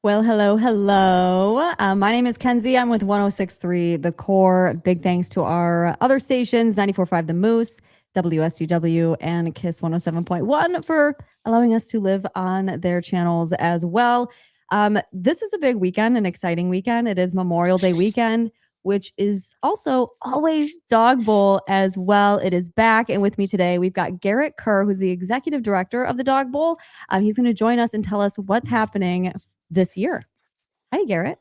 Well, hello, hello. My name is Kenzie. I'm with 1063 The Core. Big thanks to our other stations, 94.5 The Moose, WSUW, and KISS 107.1 for allowing us to live on their channels as well. This is a big weekend, an exciting weekend. It is Memorial Day weekend, which is also always Dog Bowl as well. It is back. And with me today, we've got Garrett Kerr, who's the executive director of the Dog Bowl. He's going to join us and tell us what's happening this year. Hi, Garrett.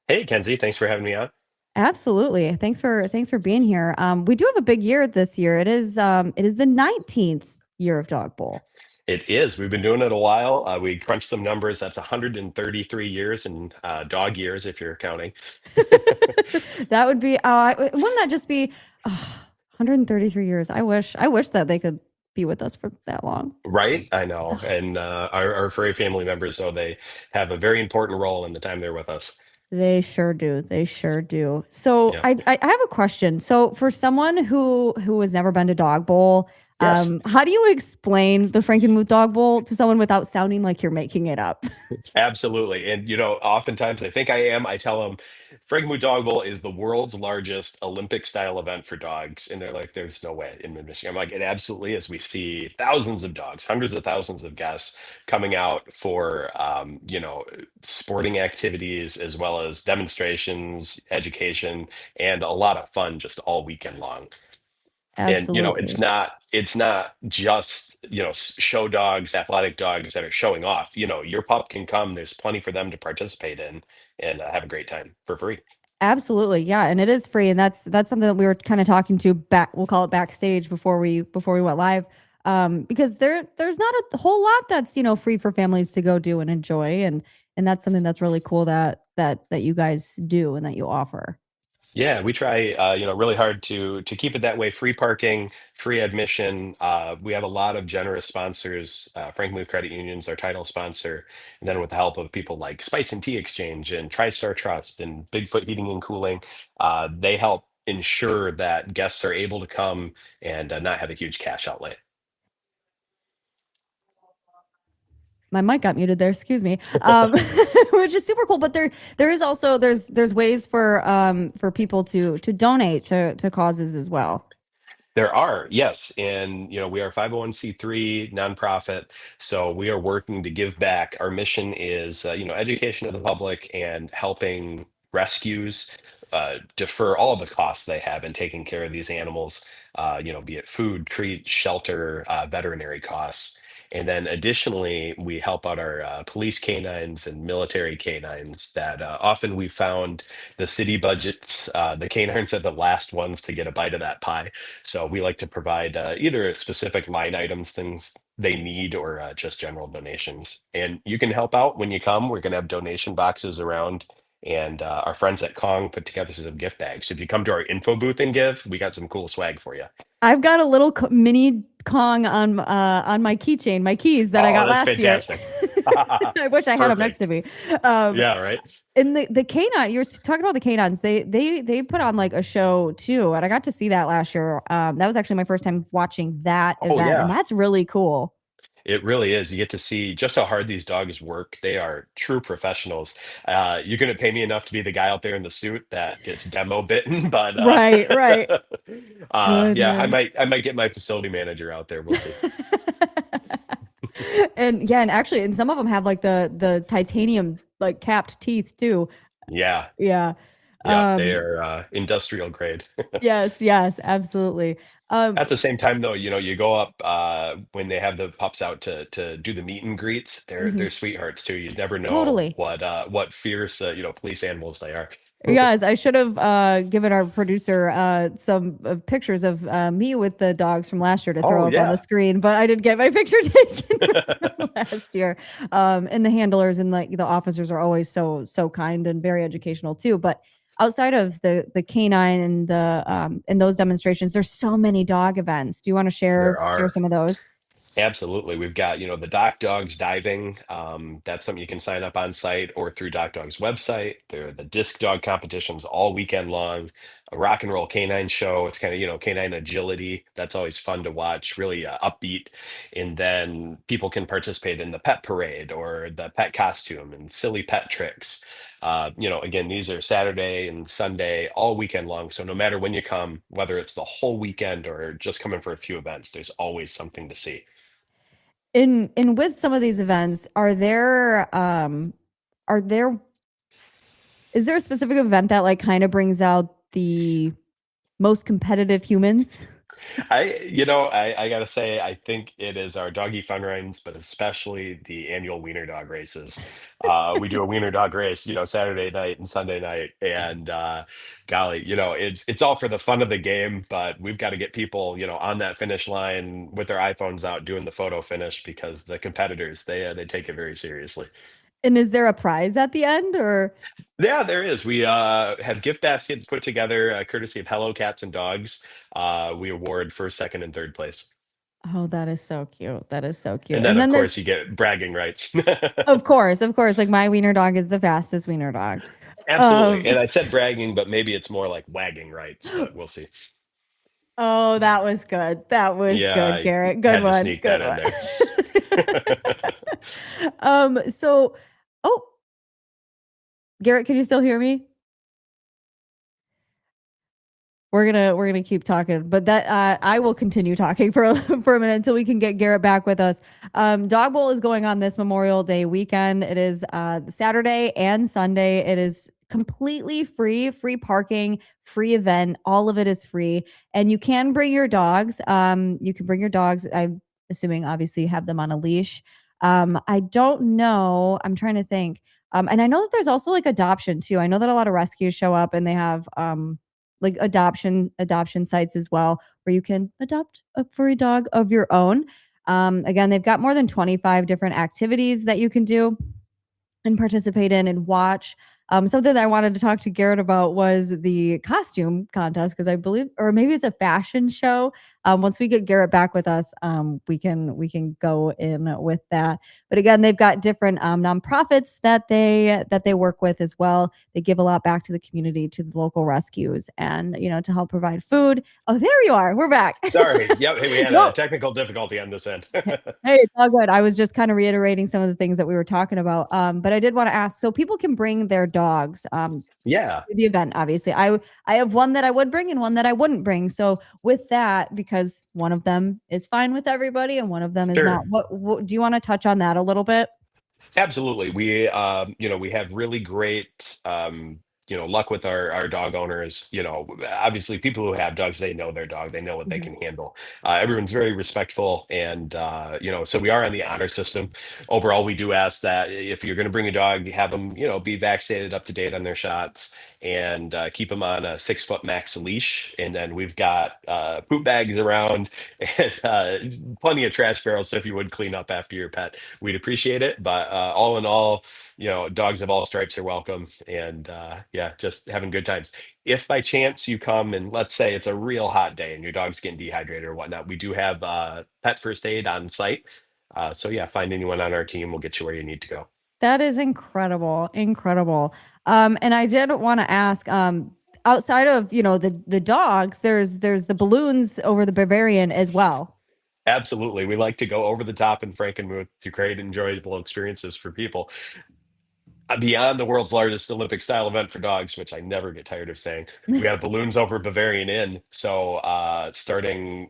Hey, Kenzie, thanks for having me on. Absolutely. Thanks for being here. We do have a big year this year. It is the 19th year of Dog Bowl. It is. We've been doing it a while. We crunched some numbers. That's 133 years in dog years, if you're counting. That would be wouldn't that just be 133 years? I wish that they could be with us for that long. Right? I know. And our furry family members, so they have a very important role in the time they're with us. They sure do. They sure do. So Yeah. I have a question. So for someone who has never been to Dog Bowl, Yes. how do you explain the Frankenmuth Dog Bowl to someone without sounding like you're making it up? Absolutely. And, oftentimes I think I am. I tell them Frankenmuth Dog Bowl is the world's largest Olympic style event for dogs. And they're like, there's no way in Mid-Michigan. I'm like, it absolutely is. We see thousands of dogs, hundreds of thousands of guests coming out for, sporting activities as well as demonstrations, education, and a lot of fun just all weekend long. And Absolutely. it's not just show dogs, athletic dogs that are showing off. Your pup can come. There's plenty for them to participate in and have a great time for free. Absolutely. Yeah, and it is free, and that's something that we were kind of talking to back, we'll call it backstage before we went live. Because there's not a whole lot that's, free for families to go do and enjoy, and that's something that's really cool that you guys do and that you offer. Yeah, we try, really hard to keep it that way. Free parking, free admission. We have a lot of generous sponsors. Frank Credit Union's our title sponsor, and then with the help of people like Spice and Tea Exchange and TriStar Trust and Bigfoot Heating and Cooling, they help ensure that guests are able to come and not have a huge cash outlay. My mic got muted there, excuse me. Which is super cool, but there is also there's ways for people to donate to causes as well. There are, yes. And, we are 501(c)(3) nonprofit. So we are working to give back. Our mission is, education of the public and helping rescues defer all of the costs they have in taking care of these animals, be it food, treat, shelter, veterinary costs. And then additionally, we help out our police canines and military canines that often we found the city budgets, the canines are the last ones to get a bite of that pie. So we like to provide either specific line items, things they need, or just general donations. And you can help out when you come. We're going to have donation boxes around, and our friends at Kong put together some gift bags. So if you come to our info booth and give, we got some cool swag for you. I've got a little mini Kong on my keychain, my keys that I Oh, got that's last year. fantastic. I wish I had them next to Perfect. me. Um, Yeah, right. and the canine, you were talking about the canines. They put on like a show too, and I got to see that last year. That was actually my first time watching that Oh, event, and yeah. that's really cool. It really is. You get to see just how hard these dogs work. They are true professionals. You're going to pay me enough to be the guy out there in the suit that gets demo bitten, but Right, right. yeah, I Goodness. might I might get my facility manager out there. We'll see. And yeah, and actually, and some of them have like the titanium like capped teeth too. Yeah, Yeah. yeah, they Um, are industrial grade. yes, yes, absolutely. Um, At the same time, though, you go up when they have the pups out to do the meet and greets. They're mhm, sweethearts too. You never know totally. what fierce police animals they are. Yes, I should have given our producer some pictures of me with the dogs from last year to Oh throw up on the yeah. screen, but I did get my picture taken last year. And the handlers and like the officers are always so kind and very educational too. But outside of the canine and the and those demonstrations, there's so many dog events. Do you want to share There share are. some of those? Absolutely. We've got, the Doc Dogs diving. That's something you can sign up on site or through Doc Dog's website. There are the disc dog competitions all weekend long, a rock and roll canine show. It's kind of, canine agility. That's always fun to watch, really upbeat. And then people can participate in the pet parade or the pet costume and silly pet tricks. Again, these are Saturday and Sunday, all weekend long. So no matter when you come, whether it's the whole weekend or just coming for a few events, there's always something to see. In with some of these events, are there is there a specific event that like kind of brings out the most competitive humans? I gotta say, I think it is our doggy fun runs, but especially the annual wiener dog races. We do a wiener dog race, Saturday night and Sunday night, and golly, it's all for the fun of the game. But we've got to get people, on that finish line with their iPhones out doing the photo finish because the competitors they take it very seriously. And is there a prize at the end or Yeah, there is. We have gift baskets put together, courtesy of Hello Cats and Dogs. We award first, second, and third place. oh, that is so cute. That is so cute. And then, And of then course, this, you get bragging rights. of course, like my wiener dog is the fastest wiener dog. Absolutely. Um, And I said bragging, but maybe it's more like wagging rights, but we'll see. oh, that was good. That was Yeah, good, I Garrett. Good had to one. sneak Good that in one. there. So, oh, Garrett, can you still hear me? We're gonna keep talking, but that I will continue talking for for a minute until we can get Garrett back with us. Dog Bowl is going on this Memorial Day weekend. It is Saturday and Sunday. It is completely free, free parking, free event. All of it is free, and you can bring your dogs. You can bring your dogs. I'm assuming obviously have them on a leash. I don't know. I'm trying to think. And I know that there's also like adoption too. I know that a lot of rescues show up and they have like adoption sites as well where you can adopt a furry dog of your own. Again, they've got more than 25 different activities that you can do and participate in and watch. Something that I wanted to talk to Garrett about was the costume contest because I believe, or maybe it's a fashion show. Once we get Garrett back with us, we can go in with that. But again, they've got different nonprofits that they work with as well. They give a lot back to the community, to the local rescues, and to help provide food. Oh, there you are. We're back. Sorry. Yep. Hey, we had a No, technical difficulty on this end. hey, it's all good. I was just kind of reiterating some of the things that we were talking about. But I did want to ask, so people can bring their dogs Yeah, to the event, obviously. I have one that I would bring and one that I wouldn't bring. So with that, because one of them is fine with everybody and one of them is not, sure. what do you want to touch on that a little bit? Absolutely. We have really great, luck with our dog owners. Obviously, people who have dogs, they know their dog, they know what they Mhm. can handle. Everyone's very respectful, and so we are on the honor system. Overall, we do ask that if you're going to bring a dog, you have them, be vaccinated, up to date on their shots, and keep them on a 6 foot max leash. And then we've got poop bags around and plenty of trash barrels. So if you would clean up after your pet, we'd appreciate it. But all in all, dogs of all stripes are welcome, and yeah, just having good times. If by chance you come and let's say it's a real hot day and your dog's getting dehydrated or whatnot, we do have pet first aid on site. So yeah, find anyone on our team. We'll get you where you need to go. That is incredible, incredible. And I did want to ask, outside of the dogs, there's the balloons over the Bavarian as well. Absolutely. We like to go over the top in Frankenmuth to create enjoyable experiences for people. Beyond the world's largest Olympic style event for dogs, which I never get tired of saying. We got balloons over Bavarian Inn. So starting,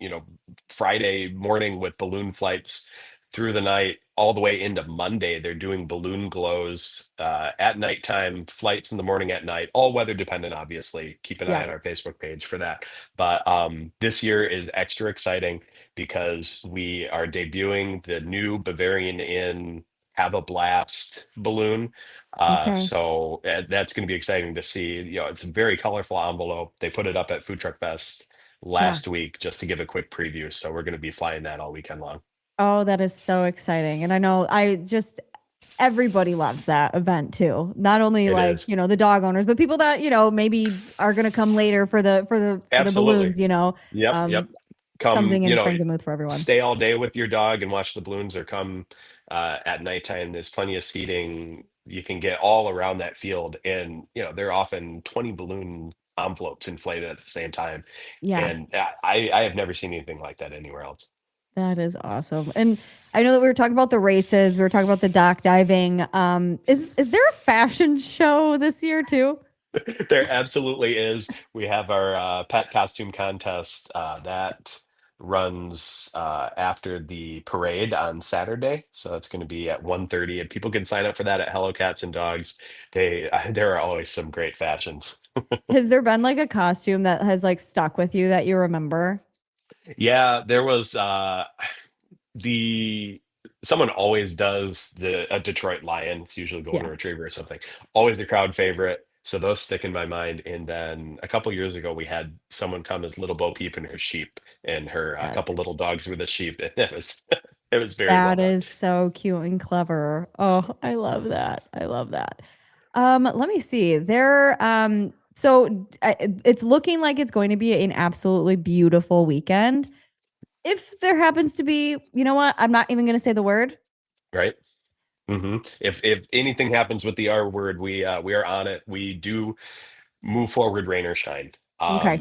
Friday morning with balloon flights through the night, all the way into Monday, they're doing balloon glows at nighttime, flights in the morning, at night, all weather dependent, obviously. Keep an eye Yeah. on our Facebook page for that. But this year is extra exciting because we are debuting the new Bavarian Inn Have a Blast balloon. Okay. That's going to be exciting to see. It's a very colorful envelope. They put it up at Food Truck Fest Yeah. last week just to give a quick preview. So we're going to be flying that all weekend long. Oh, that is so exciting. And I know everybody loves that event too. Not only It like, is. the dog owners, but people that, maybe are going to come later for the Absolutely. balloons. Yep. Um Yep. come, Something in Frankenmuth for everyone. stay all day with your dog and watch the balloons, or come at nighttime. There's plenty of seating. You can get all around that field, and there are often 20 balloon envelopes inflated at the same time. Yeah, And I have never seen anything like that anywhere else. that is awesome. And I know that we were talking about the races. We were talking about the dock diving. Is there a fashion show this year too? There absolutely is. We have our pet costume contest that runs after the parade on Saturday. So it's going to be at 1:30, and people can sign up for that at Hello Cats and Dogs. There are always some great fashions. Has there been like a costume that has like stuck with you that you remember? Yeah, there was the someone always does the a Detroit Lion. It's usually golden Yeah, retriever or something. Always the crowd favorite. So those stick in my mind. And then a couple years ago, we had someone come as Little Bo Peep and her sheep, and her a that's couple little dogs were the sheep, and it was it was very well that done. is so cute and clever. Oh, I love that. I love that. Let me see. It's looking like it's going to be an absolutely beautiful weekend. If there happens to be, you know what? I'm not even going to say the word. Right? If anything happens with the R word, we are on it. We do move forward, rain or shine. Okay.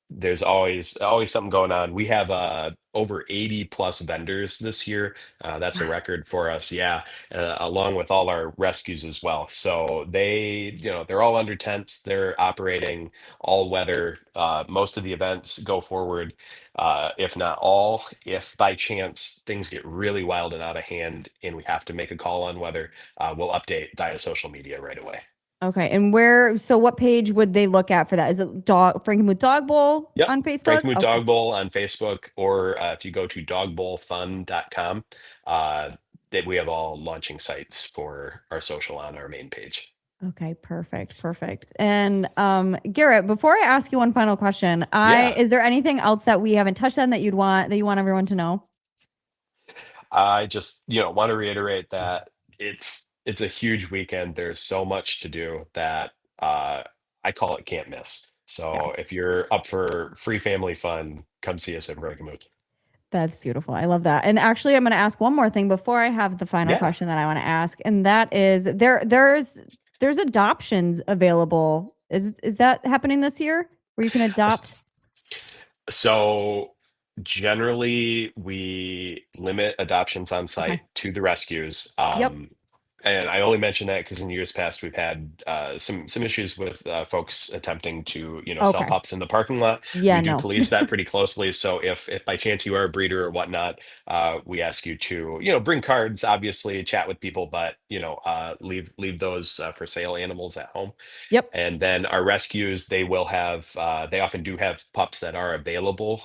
There's always something going on. We have over 80 plus vendors this year. That's a Wow. record for us. Yeah, along with all our rescues as well. So they're all under tents. They're operating all weather. Most of the events go forward, if not all. If by chance things get really wild and out of hand, and we have to make a call on weather, we'll update via social media right away. Okay. So what page would they look at for that? Is it Frankenmuth Dog Bowl Yep. on Facebook? Frank Moot Okay. Dog Bowl on Facebook, or if you go to dogbowlfun.com, uh, that we have all launching sites for our social on our main page. Okay, perfect, perfect. And Garrett, before I ask you one final question, I Yeah, is there anything else that we haven't touched on that you want everyone to know? I just want to reiterate that it's a huge weekend. There's so much to do that I call it can't miss. Yeah, So if you're up for free family fun, come see us at Frankenmuth. that's beautiful. I love that. And actually, I'm going to ask one more thing before I have the final Yeah. question that I want to ask, and that is there's adoptions available. Is that happening this year where you can adopt? So generally, we limit adoptions on Okay. site to the rescues. Yep. And I only mention that because in years past we've had some issues with folks attempting to sell Okay. pups in the parking lot. Yeah. We do No. police that pretty closely. So if by chance you are a breeder or whatnot, we ask you to bring cards, obviously chat with people, but leave those for sale animals at home. Yep. And then our rescues, they often do have pups that are available.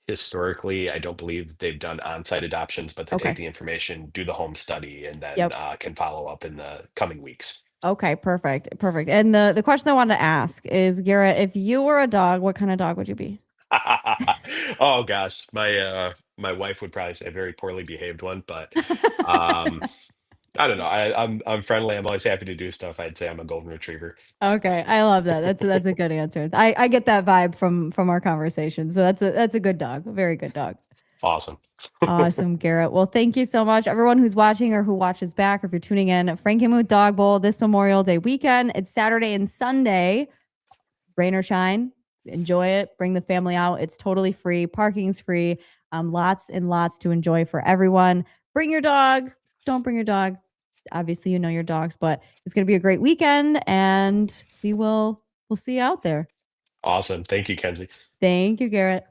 Historically, I don't believe they've done on-site adoptions, but they take Okay. the information, do the home study, and then Yep. can follow up in the coming weeks. Okay, perfect. Perfect. And the question I wanted to ask is, Garrett, if you were a dog, what kind of dog would you be? Oh gosh, my wife would probably say a very poorly behaved one, but um, I don't know. I'm friendly. I'm always happy to do stuff. I'd say I'm a golden retriever. Okay, I love that. That's a good answer. I get that vibe from our conversation. So that's a good dog. A very good dog. Awesome. Awesome, Garrett. Well, thank you so much. Everyone who's watching or who watches back, or if you're tuning in, Frankenmuth Dog Bowl this Memorial Day weekend. It's Saturday and Sunday, rain or shine. Enjoy it. Bring the family out. It's totally free. Parking's free. Lots and lots to enjoy for everyone. Bring your dog. Don't bring your dog. Obviously, you know your dogs, but it's going to be a great weekend, and we'll see you out there. Awesome. Thank you, Kenzie. Thank you, Garrett.